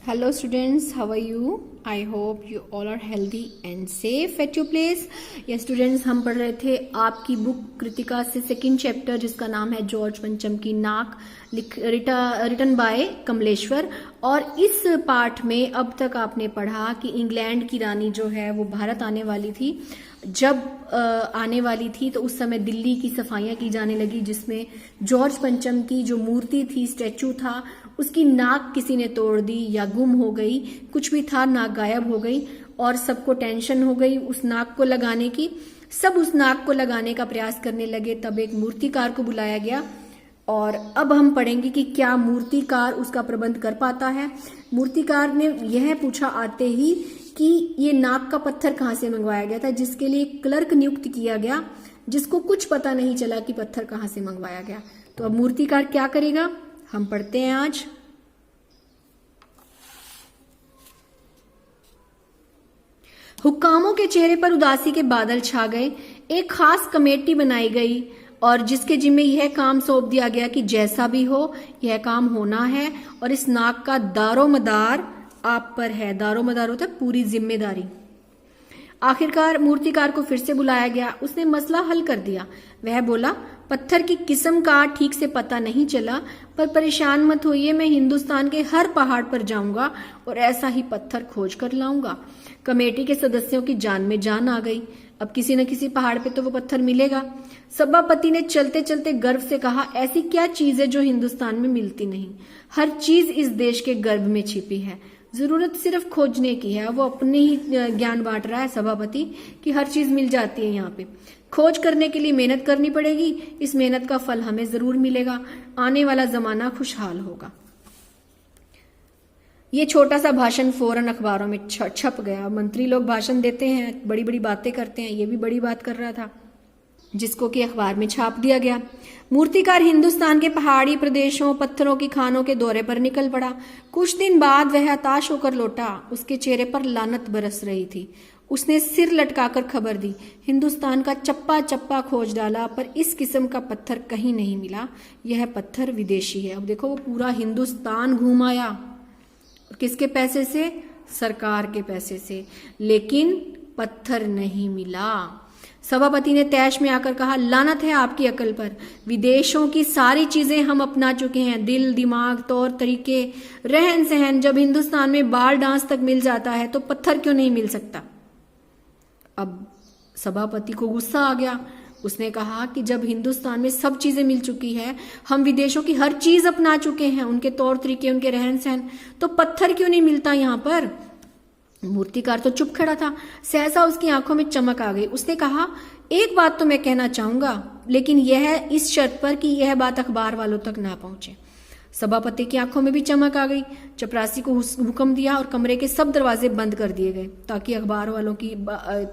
Hello students, how are you? I hope you all are healthy and safe at your place. Yes students, हम पढ़ रहे थे आपकी book Kritika से second chapter जिसका नाम है जॉर्ज पंचम की नाक, रिटन बाय कमलेश्वर। और इस पाठ में अब तक आपने पढ़ा कि इंग्लैंड की रानी जो है वो भारत आने वाली थी। जब आने वाली थी तो उस समय दिल्ली की सफाइयां की जाने लगी, जिसमें जॉर्ज पंचम की जो मूर्ति थी, स्टैचू था, उसकी नाक किसी ने तोड़ दी या गुम हो गई, कुछ भी था, नाक गायब हो गई और सबको टेंशन हो गई उस नाक को लगाने की। सब उस नाक को लगाने का प्रयास करने लगे। तब एक मूर्तिकार को बुलाया गया और अब हम पढ़ेंगे कि क्या मूर्तिकार उसका प्रबंध कर पाता है। मूर्तिकार ने यह पूछा आते ही कि ये नाक का पत्थर कहाँ से मंगवाया गया था, जिसके लिए क्लर्क नियुक्त किया गया, जिसको कुछ पता नहीं चला कि पत्थर कहाँ से मंगवाया गया। तो अब मूर्तिकार क्या करेगा, हम पढ़ते हैं आज। हुक्कामों के चेहरे पर उदासी के बादल छा गए। एक खास कमेटी बनाई गई और जिसके जिम्मे यह काम सौंप दिया गया कि जैसा भी हो यह काम होना है और इस नाक का दारोमदार आप पर है। दारोमदार होता है पूरी जिम्मेदारी। आखिरकार मूर्तिकार को फिर से बुलाया गया। उसने मसला हल कर दिया। वह बोला, पत्थर की किस्म का ठीक से पता नहीं चला, पर परेशान मत होइए, मैं हिंदुस्तान के हर पहाड़ पर जाऊंगा और ऐसा ही पत्थर खोज कर लाऊंगा। कमेटी के सदस्यों की जान में जान आ गई। अब किसी न किसी पहाड़ पे तो वो पत्थर मिलेगा। सभापति ने चलते चलते गर्व से कहा, ऐसी क्या चीज है जो हिंदुस्तान में मिलती नहीं? हर चीज इस देश के गर्भ में छिपी है, जरूरत सिर्फ खोजने की है। वो अपने ही ज्ञान बांट रहा है सभापति कि हर चीज मिल जाती है यहाँ पे। खोज करने के लिए मेहनत करनी पड़ेगी, इस मेहनत का फल हमें जरूर मिलेगा, आने वाला जमाना खुशहाल होगा। ये छोटा सा भाषण फौरन अखबारों में छप गया। मंत्री लोग भाषण देते हैं, बड़ी बड़ी बातें करते हैं, ये भी बड़ी बात कर रहा था, जिसको कि अखबार में छाप दिया गया। मूर्तिकार हिंदुस्तान के पहाड़ी प्रदेशों, पत्थरों की खानों के दौरे पर निकल पड़ा। कुछ दिन बाद वह हताश होकर लौटा। उसके चेहरे पर लानत बरस रही थी। उसने सिर लटकाकर खबर दी, हिंदुस्तान का चप्पा चप्पा खोज डाला, पर इस किस्म का पत्थर कहीं नहीं मिला। यह पत्थर विदेशी है। अब देखो, वो पूरा हिंदुस्तान घूम आया, किसके पैसे से? सरकार के पैसे से, लेकिन पत्थर नहीं मिला। सभापति ने तैश में आकर कहा, लानत है आपकी अकल पर। विदेशों की सारी चीजें हम अपना चुके हैं, दिल, दिमाग, तौर तरीके, रहन सहन। जब हिंदुस्तान में बाल डांस तक मिल जाता है तो पत्थर क्यों नहीं मिल सकता? अब सभापति को गुस्सा आ गया। उसने कहा कि जब हिंदुस्तान में सब चीजें मिल चुकी है, हम विदेशों की हर चीज अपना चुके हैं, उनके तौर तरीके, उनके रहन सहन, तो पत्थर क्यों नहीं मिलता यहाँ पर? मूर्तिकार तो चुप खड़ा था। सहसा उसकी आंखों में चमक आ गई। उसने कहा, एक बात तो मैं कहना चाहूंगा, लेकिन यह इस शर्त पर कि यह बात अखबार वालों तक ना पहुंचे। सभापति की आंखों में भी चमक आ गई। चपरासी को हुक्म दिया और कमरे के सब दरवाजे बंद कर दिए गए ताकि अखबार वालों की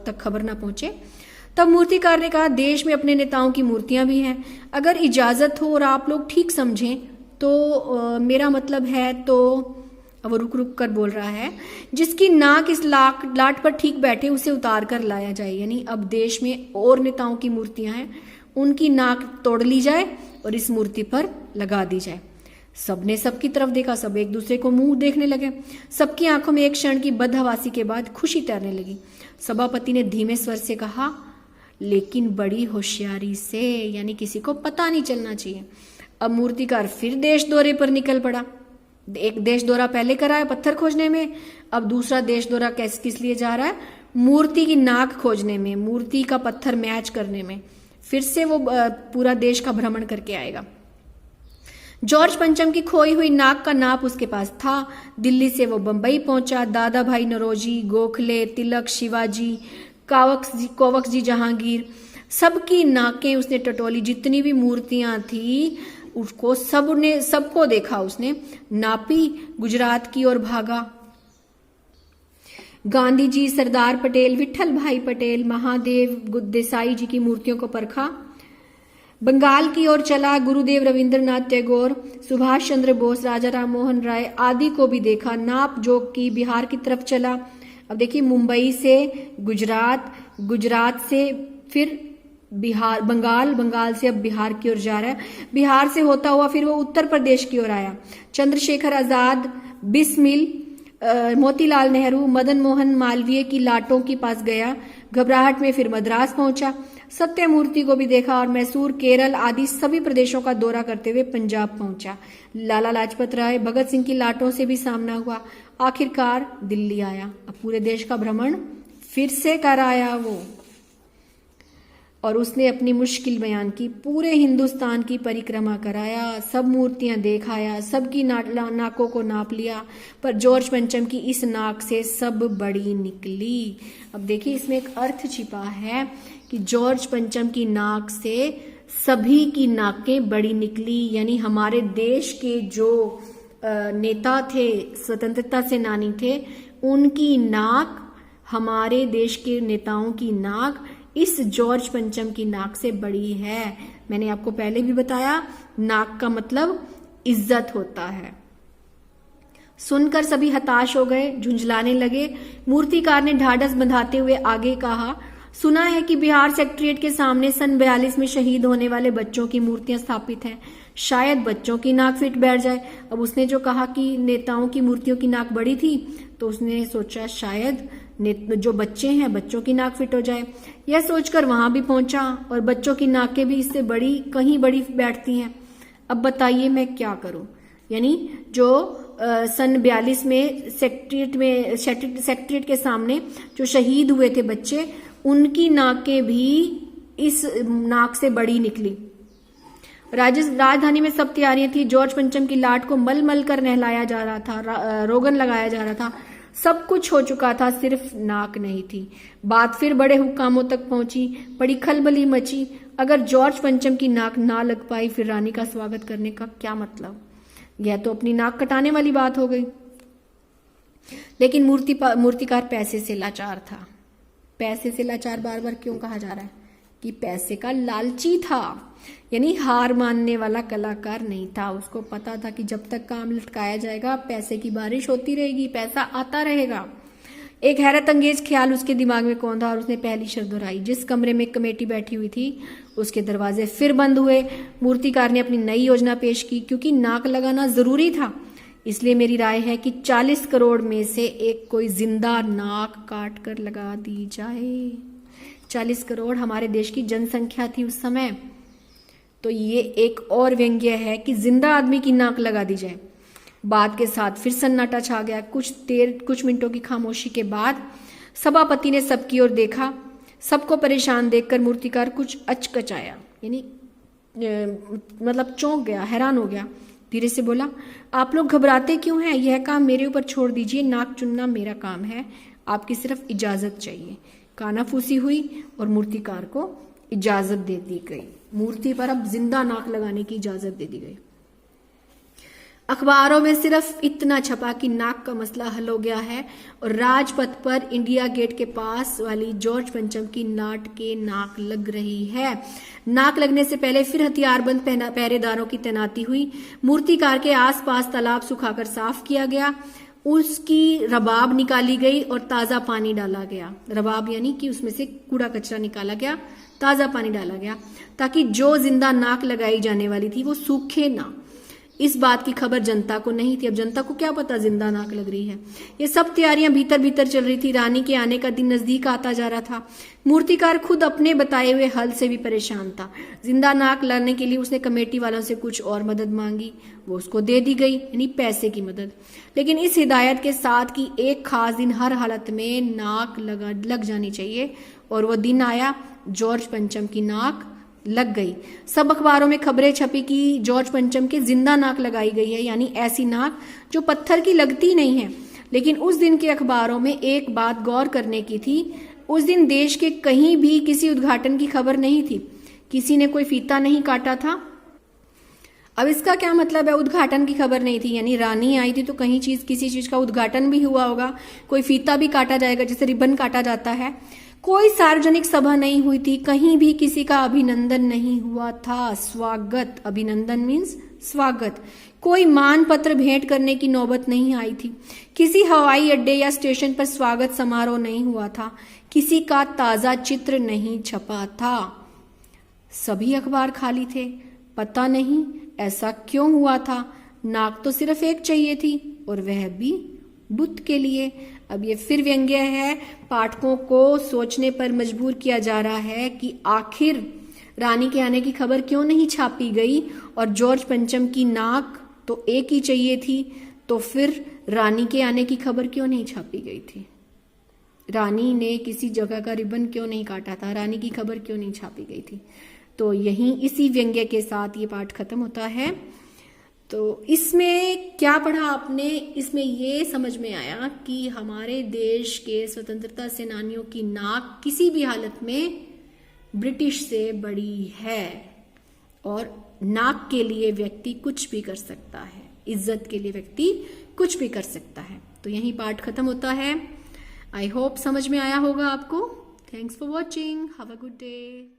तक खबर ना पहुंचे। तब मूर्तिकार ने कहा, देश में अपने नेताओं की मूर्तियां भी हैं, अगर इजाजत हो और आप लोग ठीक समझें तो मेरा मतलब है तो। अब वो रुक रुक कर बोल रहा है, जिसकी नाक इस लाट पर ठीक बैठे उसे उतार कर लाया जाए। यानी अब देश में और नेताओं की मूर्तियां हैं, उनकी नाक तोड़ ली जाए और इस मूर्ति पर लगा दी जाए। सबने सबकी तरफ देखा, सब एक दूसरे को मुंह देखने लगे। सबकी आंखों में एक क्षण की बदहवासी के बाद खुशी तैरने लगी। सभापति ने धीमे स्वर से कहा, लेकिन बड़ी होशियारी से, यानी किसी को पता नहीं चलना चाहिए। अब मूर्तिकार फिर देश दौरे पर निकल पड़ा। एक देश दौरा पहले करा है पत्थर खोजने में, अब दूसरा देश दौरा किस लिए जा रहा है? मूर्ति की नाक खोजने में, मूर्ति का पत्थर मैच करने में। फिर से वो पूरा देश का भ्रमण करके आएगा। जॉर्ज पंचम की खोई हुई नाक का नाप उसके पास था। दिल्ली से वो बंबई पहुंचा। दादा भाई नौरोजी, गोखले, तिलक, शिवाजी, कोवक्स जी, जहांगीर, सबकी नाकें उसने टटोली। जितनी भी मूर्तियां थी उसको सबको देखा उसने, नापी, गुजरात की ओर भागा। गांधी जी, सरदार पटेल, विठल भाई पटेल, महादेव देसाई जी की मूर्तियों को परखा। बंगाल की ओर चला। गुरुदेव रविंद्रनाथ टैगोर, सुभाष चंद्र बोस, राजा राम मोहन राय आदि को भी देखा। नाप जोक की बिहार की तरफ चला। अब देखिए, मुंबई से गुजरात, गुजरात से फिर बिहार, बंगाल से अब बिहार की ओर जा रहा है। बिहार से होता हुआ फिर वो उत्तर प्रदेश की ओर आया। चंद्रशेखर आजाद, बिस्मिल, मोतीलाल नेहरू मदन मोहन मालवीय की लाटों के पास गया, घबराहट में फिर मद्रास पहुंचा, सत्यमूर्ति को भी देखा और मैसूर, केरल आदि सभी प्रदेशों का दौरा करते हुए पंजाब पहुंचा। लाला लाजपत राय, भगत सिंह की लाटों से भी सामना हुआ, आखिरकार दिल्ली आया। अब पूरे देश का भ्रमण फिर से कराया वो, और उसने अपनी मुश्किल बयान की, पूरे हिंदुस्तान की परिक्रमा कराया, सब मूर्तियां देखाया, सबकी नाकों को नाप लिया, पर जॉर्ज पंचम की इस नाक से सब बड़ी निकली। अब देखिए इसमें एक अर्थ छिपा है कि जॉर्ज पंचम की नाक से सभी की नाकें बड़ी निकली, यानी हमारे देश के जो नेता थे, स्वतंत्रता सेनानी थे, उनकी नाक, हमारे देश के नेताओं की नाक इस जॉर्ज पंचम की नाक से बड़ी है। मैंने आपको पहले भी बताया, नाक का मतलब इज्जत होता है। सुनकर सभी हताश हो गए, झुंझलाने लगे। मूर्तिकार ने ढाढ़स बंधाते हुए आगे कहा, सुना है कि बिहार सेक्रेटेरिएट के सामने सन 42 में शहीद होने वाले बच्चों की मूर्तियां स्थापित हैं, शायद बच्चों की नाक फिट बैठ जाए। अब उसने जो कहा कि नेताओं की मूर्तियों की नाक बड़ी थी, तो उसने सोचा शायद जो बच्चे हैं बच्चों की नाक फिट हो जाए। यह सोचकर वहां भी पहुंचा, और बच्चों की नाकें भी इससे बड़ी, कहीं बड़ी बैठती हैं। अब बताइए मैं क्या करूं। यानी जो सन 42 में सेक्रेटेरिएट के सामने जो शहीद हुए थे बच्चे, उनकी नाकें भी इस नाक से बड़ी निकली। राजधानी में सब तैयारियां थी। जॉर्ज पंचम की लाट को मल मल कर नहलाया जा रहा था, रोगन लगाया जा रहा था, सब कुछ हो चुका था, सिर्फ नाक नहीं थी। बात फिर बड़े हुक्कामों तक पहुंची, बड़ी खलबली मची। अगर जॉर्ज पंचम की नाक ना लग पाई, फिर रानी का स्वागत करने का क्या मतलब। यह तो अपनी नाक कटाने वाली बात हो गई। लेकिन मूर्तिकार पैसे से लाचार था। पैसे से लाचार बार बार क्यों कहा जा रहा है? कि पैसे का लालची था, यानी हार मानने वाला कलाकार नहीं था। उसको पता था कि जब तक काम लटकाया जाएगा पैसे की बारिश होती रहेगी, पैसा आता रहेगा। एक हैरत अंगेज ख्याल उसके दिमाग में कौंधा, और उसने पहली शर्त दोहराई। जिस कमरे में कमेटी बैठी हुई थी उसके दरवाजे फिर बंद हुए। मूर्तिकार ने अपनी नई योजना पेश की। क्योंकि नाक लगाना जरूरी था, इसलिए मेरी राय है कि 40 करोड़ में से एक कोई जिंदा नाक काट कर लगा दी जाए। 40 करोड़ हमारे देश की जनसंख्या थी उस समय। तो ये एक और व्यंग्य है कि जिंदा आदमी की नाक लगा दी जाए। बात के साथ फिर सन्नाटा छा गया। कुछ मिनटों की खामोशी के बाद सभापति ने सबकी ओर देखा। सबको परेशान देखकर मूर्तिकार कुछ अचकचाया, यानी मतलब चौंक गया, हैरान हो गया। धीरे से बोला, आप लोग घबराते क्यों हैं? यह काम मेरे ऊपर छोड़ दीजिए, नाक चुनना मेरा काम है, आपकी सिर्फ इजाजत चाहिए। कानाफूसी हुई और मूर्तिकार को इजाजत दे दी गई। मूर्ति पर अब जिंदा नाक लगाने की इजाजत दे दी गई। अखबारों में सिर्फ इतना छपा कि नाक का मसला हल हो गया है, और राजपथ पर इंडिया गेट के पास वाली जॉर्ज पंचम की नाट के नाक लग रही है। नाक लगने से पहले फिर हथियारबंद पहरेदारों की तैनाती हुई। मूर्तिकार के आसपास तालाब सुखाकर साफ किया गया, उसकी रबाब निकाली गई और ताजा पानी डाला गया। रबाब यानी कि उसमें से कूड़ा कचरा निकाला गया, ताजा पानी डाला गया, ताकि जो जिंदा नाक लगाई जाने वाली थी वो सूखे ना। इस बात की खबर जनता को नहीं थी। अब जनता को क्या पता जिंदा नाक लग रही है। ये सब तैयारियां भीतर भीतर चल रही थी। रानी के आने का दिन नजदीक आता जा रहा था। मूर्तिकार खुद अपने बताए हुए हल से भी परेशान था। जिंदा नाक लाने के लिए उसने कमेटी वालों से कुछ और मदद मांगी, वो उसको दे दी गई, यानी पैसे की मदद। लेकिन इस हिदायत के साथ कि एक खास दिन हर हालत में नाक लग जानी चाहिए, और वो दिन आया। जॉर्ज पंचम की नाक लग गई। सब अखबारों में खबरें छपी कि जॉर्ज पंचम के जिंदा नाक लगाई गई है, यानी ऐसी नाक जो पत्थर की लगती नहीं है। लेकिन उस दिन के अखबारों में एक बात गौर करने की थी। उस दिन देश के कहीं भी किसी उद्घाटन की खबर नहीं थी, किसी ने कोई फीता नहीं काटा था। अब इसका क्या मतलब है? उद्घाटन की खबर नहीं थी, यानी रानी आई थी तो कहीं किसी चीज का उद्घाटन भी हुआ होगा, कोई फीता भी काटा जाएगा, जैसे रिबन काटा जाता है। कोई सार्वजनिक सभा नहीं हुई थी, कहीं भी किसी का अभिनंदन नहीं हुआ था। स्वागत, अभिनंदन मीन्स स्वागत। कोई मान पत्र भेंट करने की नौबत नहीं आई थी। किसी हवाई अड्डे या स्टेशन पर स्वागत समारोह नहीं हुआ था। किसी का ताजा चित्र नहीं छपा था। सभी अखबार खाली थे। पता नहीं ऐसा क्यों हुआ था। नाक तो सिर्फ एक चाहिए थी, और वह भी बुत के लिए। अब ये फिर व्यंग्य है, पाठकों को सोचने पर मजबूर किया जा रहा है कि आखिर रानी के आने की खबर क्यों नहीं छापी गई, और जॉर्ज पंचम की नाक तो एक ही चाहिए थी, तो फिर रानी के आने की खबर क्यों नहीं छापी गई थी, रानी ने किसी जगह का रिबन क्यों नहीं काटा था, रानी की खबर क्यों नहीं छापी गई थी। तो यही इसी व्यंग्य के साथ ये पाठ खत्म होता है। तो इसमें क्या पढ़ा आपने, इसमें ये समझ में आया कि हमारे देश के स्वतंत्रता सेनानियों की नाक किसी भी हालत में ब्रिटिश से बड़ी है, और नाक के लिए व्यक्ति कुछ भी कर सकता है, इज्जत के लिए व्यक्ति कुछ भी कर सकता है। तो यही पाठ खत्म होता है। आई होप समझ में आया होगा आपको। Thanks for watching, have a good day.